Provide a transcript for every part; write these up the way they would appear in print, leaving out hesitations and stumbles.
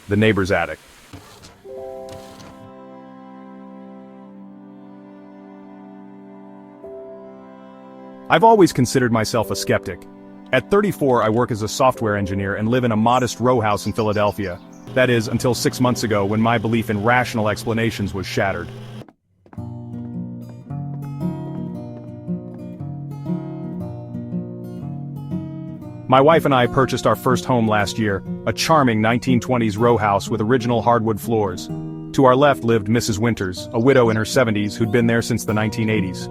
The neighbor's attic. I've always considered myself a skeptic. At 34, I work as a software engineer and live in a modest row house in Philadelphia. That is, until 6 months ago when my belief in rational explanations was shattered. My wife and I purchased our first home last year, a charming 1920s row house with original hardwood floors. To our left lived Mrs. Winters, a widow in her 70s who'd been there since the 1980s.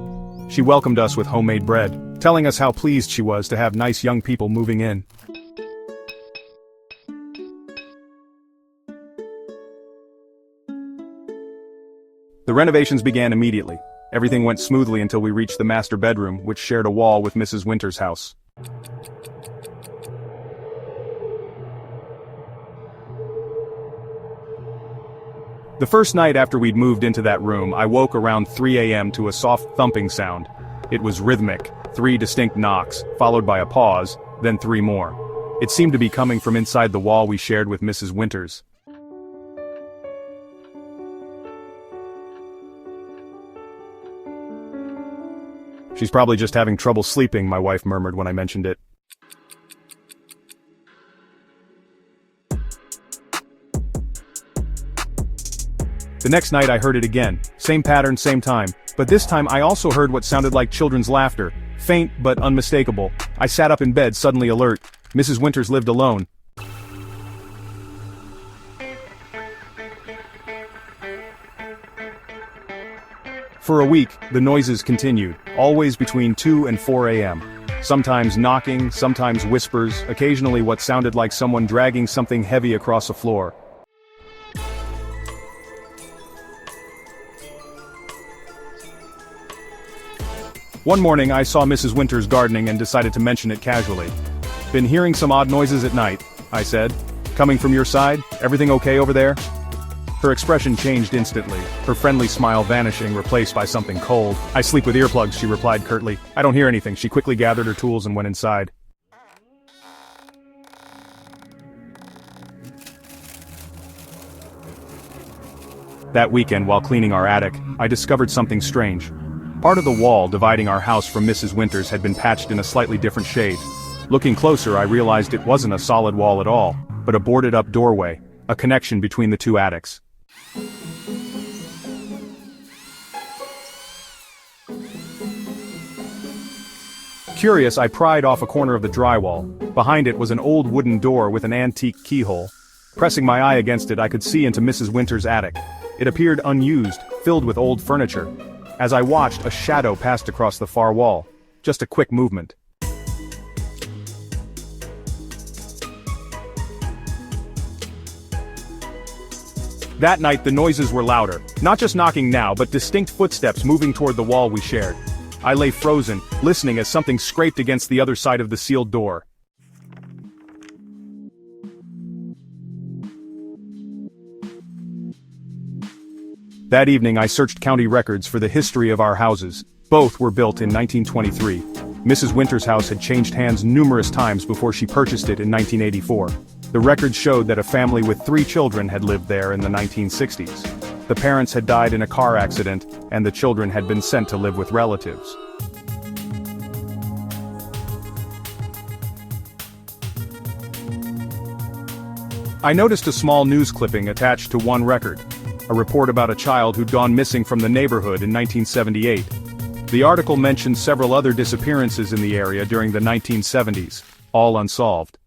She welcomed us with homemade bread, telling us how pleased she was to have nice young people moving in. The renovations began immediately. Everything went smoothly until we reached the master bedroom, which shared a wall with Mrs. Winters' house. The first night after we'd moved into that room, I woke around 3 a.m. to a soft thumping sound. It was rhythmic, 3 distinct knocks, followed by a pause, then 3 more. It seemed to be coming from inside the wall we shared with Mrs. Winters. "She's probably just having trouble sleeping," my wife murmured when I mentioned it. The next night I heard it again, same pattern, same time, but this time I also heard what sounded like children's laughter, faint but unmistakable. I sat up in bed, suddenly alert. Mrs. Winters lived alone. For a week, the noises continued, always between 2 and 4 a.m. Sometimes knocking, sometimes whispers, occasionally what sounded like someone dragging something heavy across a floor. One morning I saw Mrs. Winters gardening and decided to mention it casually. "Been hearing some odd noises at night," I said. "Coming from your side? Everything okay over there?" Her expression changed instantly, her friendly smile vanishing, replaced by something cold. "I sleep with earplugs," she replied curtly. "I don't hear anything." She quickly gathered her tools and went inside. That weekend, while cleaning our attic, I discovered something strange. Part of the wall dividing our house from Mrs. Winters had been patched in a slightly different shade. Looking closer, I realized it wasn't a solid wall at all, but a boarded-up doorway, a connection between the two attics. Curious, I pried off a corner of the drywall. Behind it was an old wooden door with an antique keyhole. Pressing my eye against it, I could see into Mrs. Winters' attic. It appeared unused, filled with old furniture. As I watched, a shadow passed across the far wall. Just a quick movement. That night the noises were louder. Not just knocking now, but distinct footsteps moving toward the wall we shared. I lay frozen, listening as something scraped against the other side of the sealed door. That evening I searched county records for the history of our houses. Both were built in 1923. Mrs. Winters' house had changed hands numerous times before she purchased it in 1984. The records showed that a family with 3 children had lived there in the 1960s. The parents had died in a car accident, and the children had been sent to live with relatives. I noticed a small news clipping attached to one record. A report about a child who'd gone missing from the neighborhood in 1978. The article mentioned several other disappearances in the area during the 1970s, all unsolved.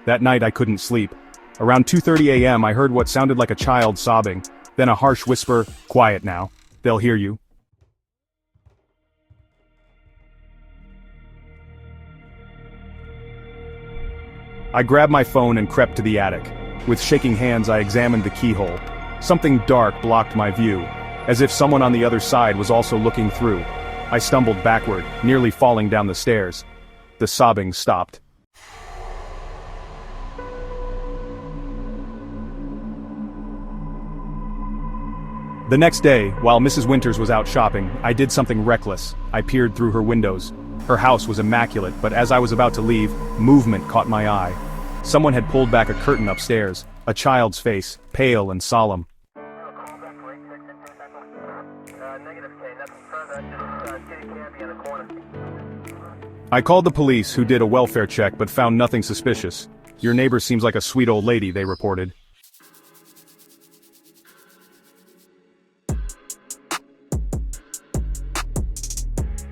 That night I couldn't sleep. Around 2:30 a.m. I heard what sounded like a child sobbing, then a harsh whisper, "Quiet now. They'll hear you." I grabbed my phone and crept to the attic. With shaking hands I examined the keyhole. Something dark blocked my view, as if someone on the other side was also looking through. I stumbled backward, nearly falling down the stairs. The sobbing stopped. The next day, while Mrs. Winters was out shopping, I did something reckless. I peered through her windows. Her house was immaculate, but as I was about to leave, movement caught my eye. Someone had pulled back a curtain upstairs, a child's face, pale and solemn. I called the police, who did a welfare check but found nothing suspicious. Your neighbor seems like a sweet old lady, they reported.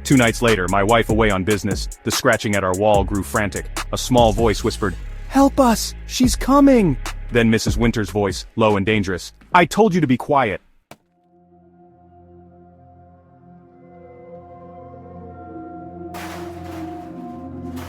Two nights later, my wife away on business, the scratching at our wall grew frantic. A small voice whispered, "Help us! She's coming!" Then Mrs. Winter's voice, low and dangerous, "I told you to be quiet."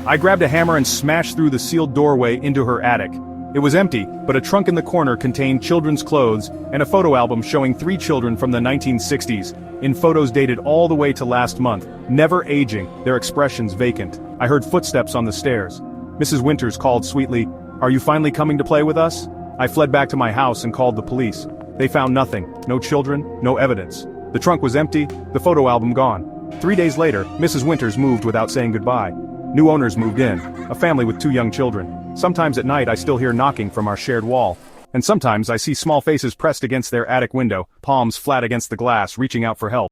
I grabbed a hammer and smashed through the sealed doorway into her attic. It was empty, but a trunk in the corner contained children's clothes and a photo album showing 3 children from the 1960s, in photos dated all the way to last month, never aging, their expressions vacant. I heard footsteps on the stairs. Mrs. Winters called sweetly, "Are you finally coming to play with us?" I fled back to my house and called the police. They found nothing, no children, no evidence. The trunk was empty, the photo album gone. 3 days later, Mrs. Winters moved without saying goodbye. New owners moved in, a family with 2 young children. Sometimes at night I still hear knocking from our shared wall. And sometimes I see small faces pressed against their attic window, palms flat against the glass, reaching out for help.